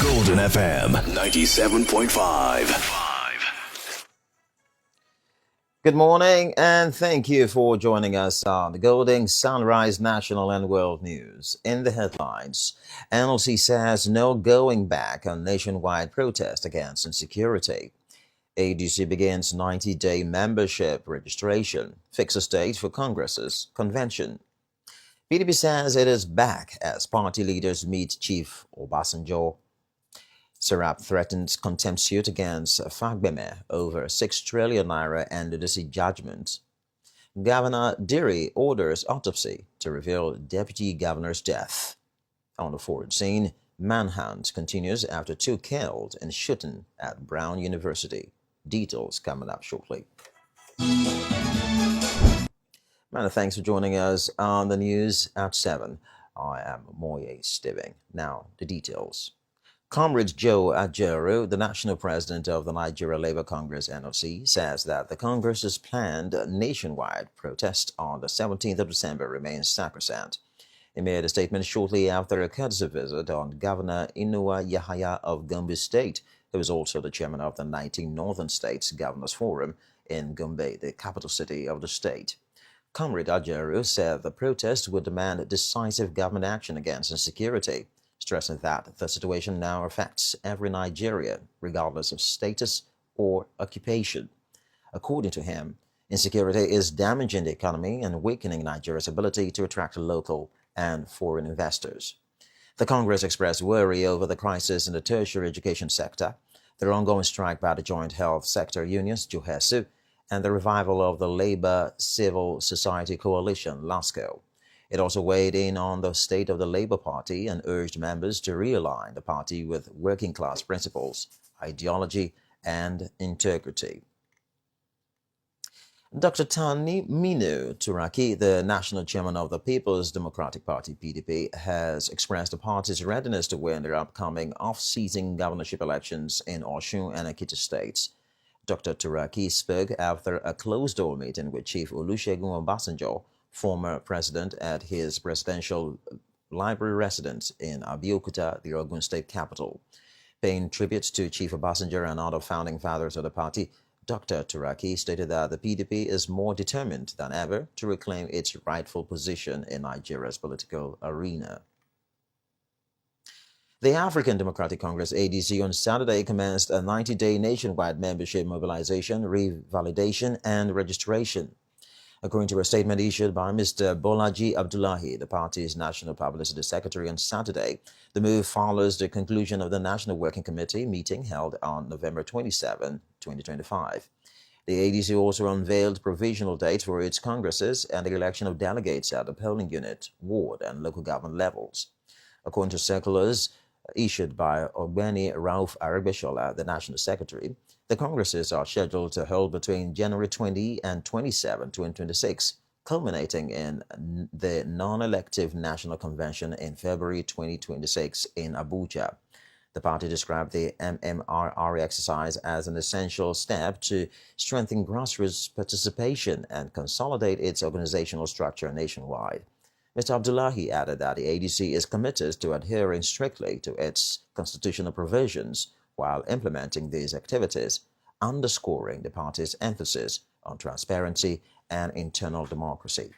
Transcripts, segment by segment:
Golden FM 97.5. Good morning and thank you for joining us on the Golden Sunrise National and World News. In the headlines, NLC says no going back on nationwide protest against insecurity. ADC begins 90-day membership registration, fixes date for Congress's convention. PDP says it is back as party leaders meet Chief Obasanjo. Serap threatens contempt suit against Fagbeme over 6 trillion naira and NDC judgment. Governor Diri orders autopsy to reveal deputy governor's death. On the foreign scene, manhunt continues after 2 killed in shooting at Brown University. Details coming up shortly. Many thanks for joining us on the news at 7. I am Moye Stiving. Now, the details. Comrade Joe Ajaero, the national president of the Nigeria Labour Congress (NLC), says that the Congress's planned nationwide protest on the 17th of December remains sacrosanct. He made a statement shortly after a courtesy visit on Governor Inuwa Yahaya of Gombe State, who is also the chairman of the 19 Northern States Governors Forum in Gombe, the capital city of the state. Comrade Ajaero said the protest would demand decisive government action against insecurity, stressing that the situation now affects every Nigerian, regardless of status or occupation. According to him, insecurity is damaging the economy and weakening Nigeria's ability to attract local and foreign investors. The Congress expressed worry over the crisis in the tertiary education sector, the ongoing strike by the Joint Health Sector Unions, JOHESU, and the revival of the Labour Civil Society Coalition, LASCO. It also weighed in on the state of the Labour Party and urged members to realign the party with working-class principles, ideology, and integrity. Dr. Tani Minu Turaki, the national chairman of the People's Democratic Party (PDP), has expressed the party's readiness to win their upcoming off-season governorship elections in Osun and Ekiti states. Dr. Turaki spoke after a closed-door meeting with Chief Olusegun Obasanjo, former president, at his presidential library residence in Abeokuta, the Ogun State capital. Paying tribute to Chief Obasanjo and other founding fathers of the party, Dr. Turaki stated that the PDP is more determined than ever to reclaim its rightful position in Nigeria's political arena. The African Democratic Congress (ADC) on Saturday commenced a 90-day nationwide membership mobilization, revalidation, and registration. According to a statement issued by Mr. Bolaji Abdullahi, the party's National Publicity Secretary, on Saturday, the move follows the conclusion of the National Working Committee meeting held on November 27, 2025. The ADC also unveiled provisional dates for its congresses and the election of delegates at the polling unit, ward, and local government levels. According to circulars issued by Ogbeni Rauf Aregbesola, the National Secretary, the congresses are scheduled to hold between January 20 and 27, 2026, culminating in the non-elective National Convention in February 2026 in Abuja. The party described the MMRR exercise as an essential step to strengthen grassroots participation and consolidate its organizational structure nationwide. Mr. Abdullahi added that the ADC is committed to adhering strictly to its constitutional provisions while implementing these activities, underscoring the party's emphasis on transparency and internal democracy.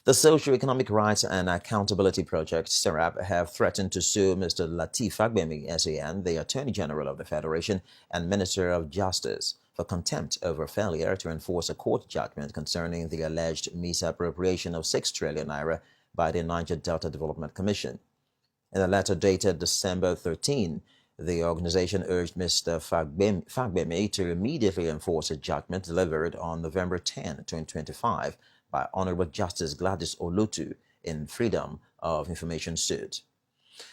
The Socio-Economic Rights and Accountability Project, SERAP, have threatened to sue Mr. Lateef Fagbemi, SAN, the Attorney General of the Federation and Minister of Justice, for contempt over failure to enforce a court judgment concerning the alleged misappropriation of 6 trillion naira by the Niger Delta Development Commission. In a letter dated December 13, the organization urged Mr. Fagbemi to immediately enforce a judgment delivered on November 10, 2025, by Honorable Justice Gladys Olotu in Freedom of Information suit.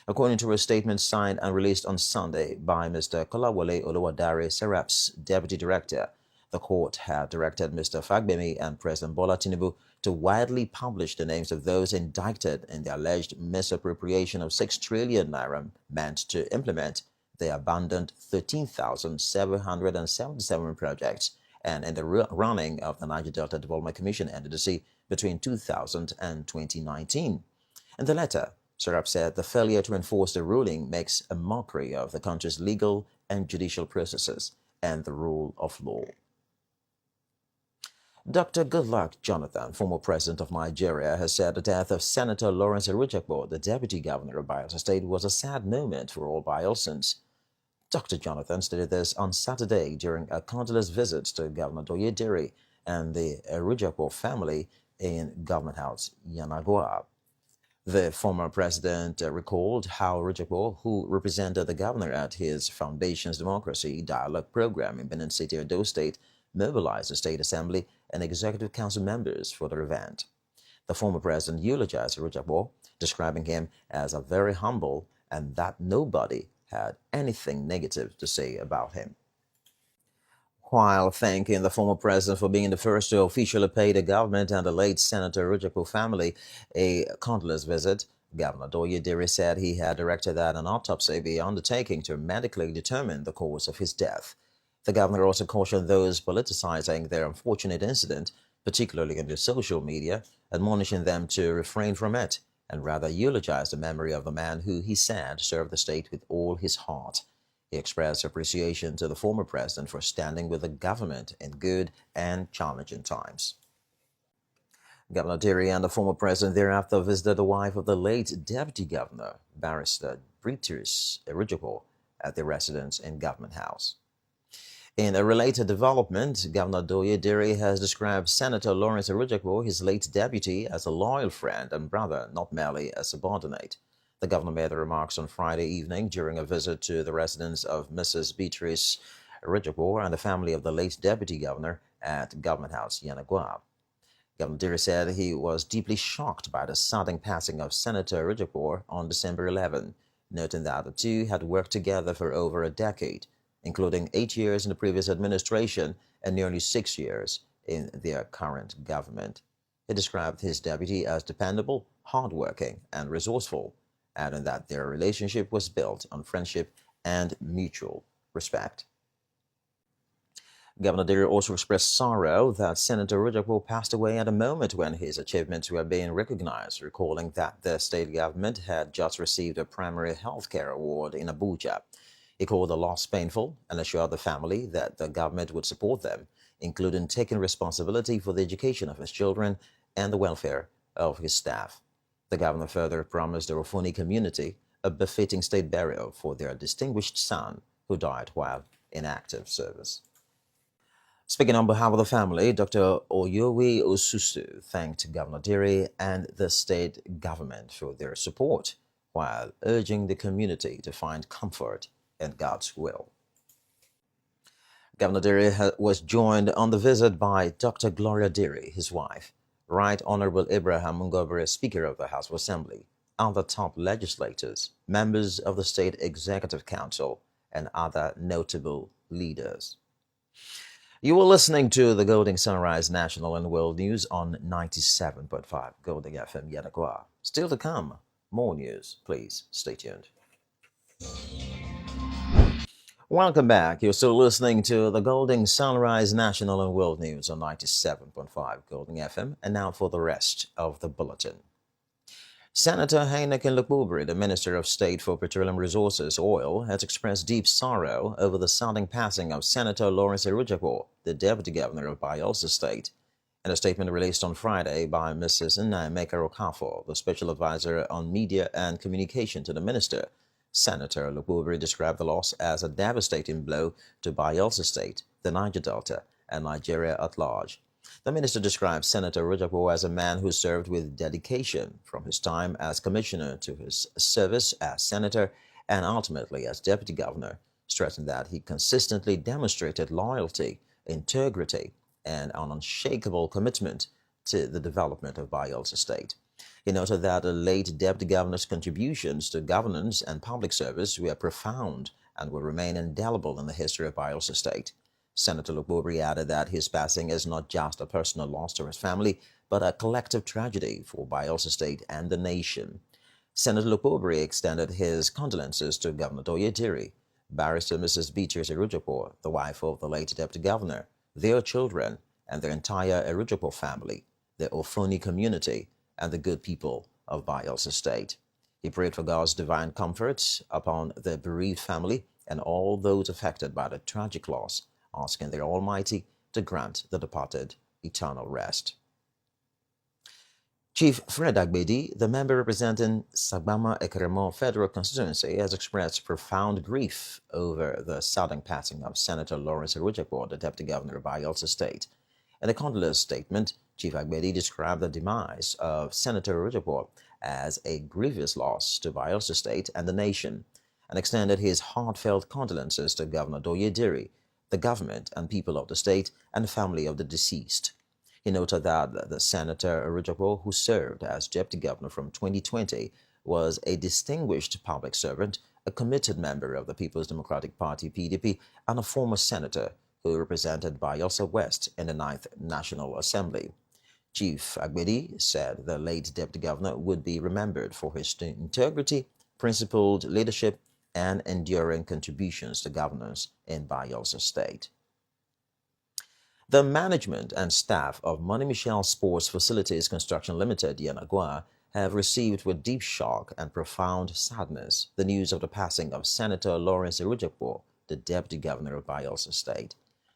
According to a statement signed and released on Sunday by Mr. Kolawole Oluwadare, SERAP's Deputy Director, the court had directed Mr. Fagbemi and President Bola Tinubu to widely publish the names of those indicted in the alleged misappropriation of 6 trillion naira meant to implement the abandoned 13,777 projects and in the running of the Niger Delta Development Commission (NDC) between 2000 and 2019. In the letter, Serap said the failure to enforce the ruling makes a mockery of the country's legal and judicial processes and the rule of law. Dr. Goodluck Jonathan, former president of Nigeria, has said the death of Senator Lawrence Erujakpo, the deputy governor of Bayelsa State, was a sad moment for all Bayelsans. Dr. Jonathan stated this on Saturday during a condolence visit to Governor Doye Diri and the Erujakpo family in Government House, Yenagoa. The former president recalled how Erujakpo, who represented the governor at his foundation's Democracy Dialogue program in Benin City, Edo State, mobilized the State Assembly and Executive Council members for the event. The former president eulogized Erujakpo, describing him as a very humble and that nobody had anything negative to say about him. While thanking the former president for being the first to officially pay the government and the late Senator Erujakpo family a condolence visit, Governor Doye Diri said he had directed that an autopsy be undertaken to medically determine the cause of his death. The governor also cautioned those politicizing their unfortunate incident, particularly in the social media, admonishing them to refrain from it and rather eulogize the memory of the man who, he said, served the state with all his heart. He expressed appreciation to the former president for standing with the government in good and challenging times. Governor Diri and the former president thereafter visited the wife of the late deputy governor, Barrister Beatrice Erujakpo, at their residence in Government House. In a related development, Governor Doye Diri has described Senator Lawrence Erujakpo, his late deputy, as a loyal friend and brother, not merely a subordinate. The governor made the remarks on Friday evening during a visit to the residence of Mrs. Beatrice Erujakpo and the family of the late deputy governor at Government House, Yenagoa. Governor Diri said he was deeply shocked by the sudden passing of Senator Erujakpo on December 11, noting that the two had worked together for over a decade, including 8 years in the previous administration and nearly 6 years in their current government. He described his deputy as dependable, hardworking, and resourceful, adding that their relationship was built on friendship and mutual respect. Governor Diri also expressed sorrow that Senator Erujakpo passed away at a moment when his achievements were being recognized, recalling that the state government had just received a primary health care award in Abuja. He called the loss painful and assured the family that the government would support them, including taking responsibility for the education of his children and the welfare of his staff. The governor further promised the Ofoni community a befitting state burial for their distinguished son, who died while in active service. Speaking on behalf of the family, Dr. Oyowe Osusu thanked Governor Diri and the state government for their support, while urging the community to find comfort in God's will. Governor Diri was joined on the visit by Dr. Gloria Diri, his wife, Right Honorable Abraham Ngobere, Speaker of the House of Assembly, other top legislators, members of the State Executive Council, and other notable leaders. You are listening to the Golden Sunrise National and World News on 97.5 Golden FM Yenagoa. Still to come, more news. Please stay tuned. Welcome back. You're still listening to the Golden Sunrise National and World News on 97.5 Golden FM. And now for the rest of the bulletin. Senator Heineken Lukbubri, the Minister of State for Petroleum Resources, Oil, has expressed deep sorrow over the sudden passing of Senator Lawrence Erujakpo, the Deputy Governor of Bayelsa State. In a statement released on Friday by Mrs. Nnaemeka Okafor, the Special Advisor on Media and Communication to the Minister, Senator Lukbubri described the loss as a devastating blow to Bayelsa State, the Niger Delta, and Nigeria at large. The minister described Senator Erujakpo as a man who served with dedication from his time as commissioner to his service as senator and ultimately as deputy governor, stressing that he consistently demonstrated loyalty, integrity, and an unshakable commitment to the development of Bayelsa State. He noted that the late deputy governor's contributions to governance and public service were profound and will remain indelible in the history of Bayelsa State. Senator Lukbubri added that his passing is not just a personal loss to his family, but a collective tragedy for Bayelsa State and the nation. Senator Lukbubri extended his condolences to Governor Doye Diri, Barrister Mrs. Beatrice Erujakpo, the wife of the late deputy governor, their children, and their entire Erujakpo family, the Ofoni community, and the good people of Bayelsa State. He prayed for God's divine comfort upon the bereaved family and all those affected by the tragic loss, asking the Almighty to grant the departed eternal rest. Chief Fred Agbedi, the member representing Sagbama Ekeremo Federal Constituency, has expressed profound grief over the sudden passing of Senator Lawrence Erujakpo, the Deputy Governor of Bayelsa State. In a condolence statement, Chief Agbedi described the demise of Senator Erujakpo as a grievous loss to Bayelsa State and the nation, and extended his heartfelt condolences to Governor Doye Diri, the government and people of the state, and the family of the deceased. He noted that the Senator Erujakpo, who served as Deputy Governor from 2020, was a distinguished public servant, a committed member of the People's Democratic Party (PDP), and a former senator who represented Bayelsa West in the 9th National Assembly. Chief Agbedi said the late Deputy Governor would be remembered for his integrity, principled leadership, and enduring contributions to governance in Bayelsa State. The management and staff of Money Michel Sports Facilities Construction Limited, Yanagwa, have received with deep shock and profound sadness the news of the passing of Senator Lawrence Erujakpo, the Deputy Governor of Bayelsa State.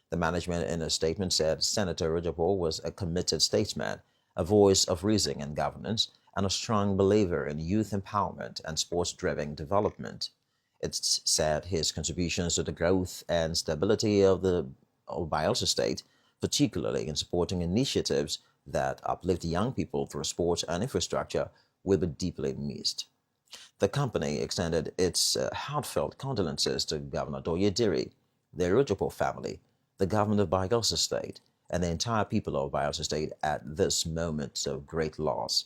The management in a statement said Senator Erujakpo was a committed statesman, a voice of reason and governance, and a strong believer in youth empowerment and sports-driven development. It said his contributions to the growth and stability of Bayelsa State, particularly in supporting initiatives that uplift young people through sports and infrastructure, will be deeply missed. The company extended its heartfelt condolences to Governor Doye Diri, the Erujakpo family, the government of Bayelsa State, and the entire people of Bayelsa State at this moment of great loss.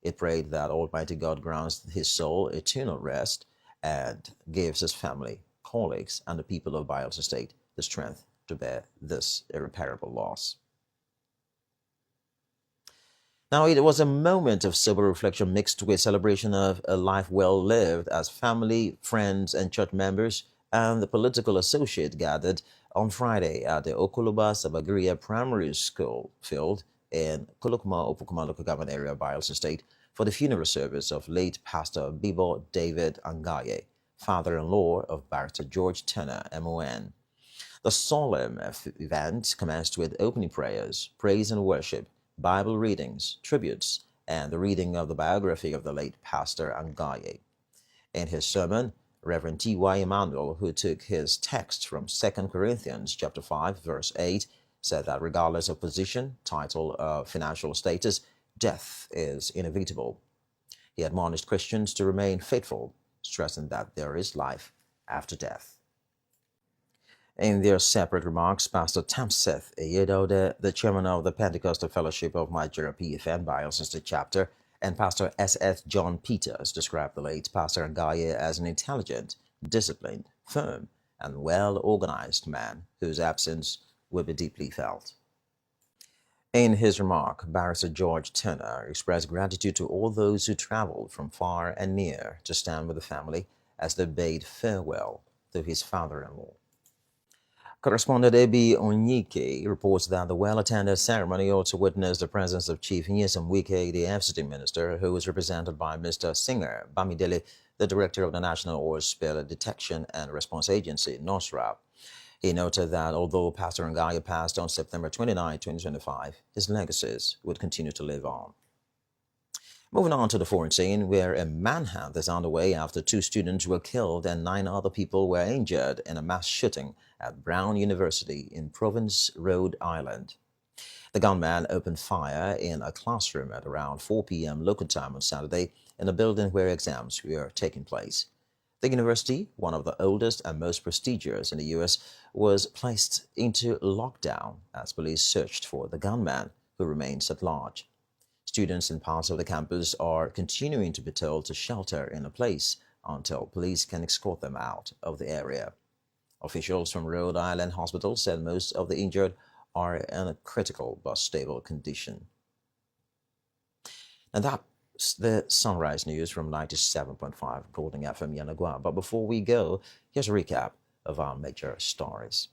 It prayed that Almighty God grants his soul eternal rest and gives his family, colleagues, and the people of Bayelsa State the strength to bear this irreparable loss. Now, it was a moment of sober reflection mixed with celebration of a life well lived as family, friends, and church members and the political associate gathered on Friday at the Okoloba Sabagria Primary School field in Kolokuma, Opokuma local government area of Bayelsa State for the funeral service of late Pastor Bibo David Angaye, father-in-law of Barrister George Turner, MON. The solemn event commenced with opening prayers, praise and worship, Bible readings, tributes, and the reading of the biography of the late Pastor Angaye. In his sermon, Reverend T.Y. Emmanuel, who took his text from 2 Corinthians chapter 5, verse 8, said that regardless of position, title, or financial status, death is inevitable. He admonished Christians to remain faithful, stressing that there is life after death. In their separate remarks, Pastor Tamseth Eyedode, the chairman of the Pentecostal Fellowship of Nigeria PFN Bayelsa State Chapter, and Pastor S.F. John Peters described the late Pastor Angaye as an intelligent, disciplined, firm, and well-organized man whose absence would be deeply felt. In his remark, Barrister George Turner expressed gratitude to all those who traveled from far and near to stand with the family as they bade farewell to his father-in-law. Correspondent Ebi Onyike reports that the well-attended ceremony also witnessed the presence of Chief Nyesom Wike, the FCT minister, who was represented by Mr. Singer Bamidele, the director of the National Oil Spill Detection and Response Agency, NOSRA. He noted that although Pastor Angaye passed on September 29, 2025, his legacies would continue to live on. Moving on to the foreign scene, where a manhunt is underway after 2 students were killed and 9 other people were injured in a mass shooting at Brown University in Providence, Rhode Island. The gunman opened fire in a classroom at around 4 p.m. local time on Saturday in a building where exams were taking place. The university, one of the oldest and most prestigious in the U.S., was placed into lockdown as police searched for the gunman, who remains at large. Students in parts of the campus are continuing to be told to shelter in a place until police can escort them out of the area. Officials from Rhode Island Hospital said most of the injured are in a critical but stable condition. And that's the Sunrise News from 97.5 Golden FM Yanagwa. But before we go, here's a recap of our major stories.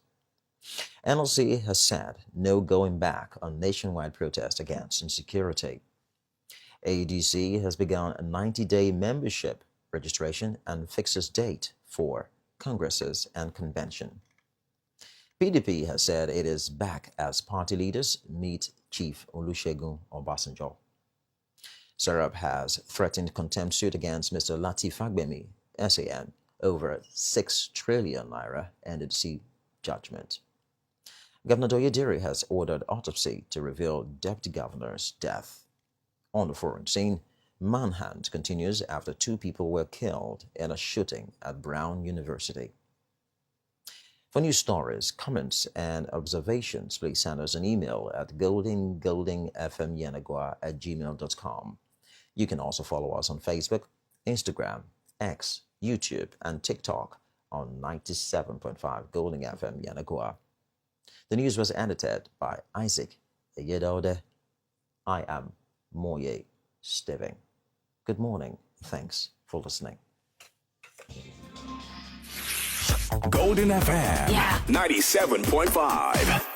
NLC has said no going back on nationwide protest against insecurity. ADC has begun a 90-day membership registration and fixes date for congresses and convention. PDP has said it is back as party leaders meet Chief Olusegun Obasanjo. SERAP has threatened contempt suit against Mr. Lateef Fagbemi, SAN, over 6 trillion naira NDC judgment. Governor Doyediri has ordered autopsy to reveal deputy governor's death. On the foreign scene, manhunt continues after 2 people were killed in a shooting at Brown University. For news stories, comments, and observations, please send us an email at goldingfmyenagua@gmail.com. You can also follow us on Facebook, Instagram, X, YouTube, and TikTok on 97.5 Golding FM Yanagua. The news was edited by Isaac Yedode. I am Moye Steving. Good morning. Thanks for listening. Golden FM 97.5.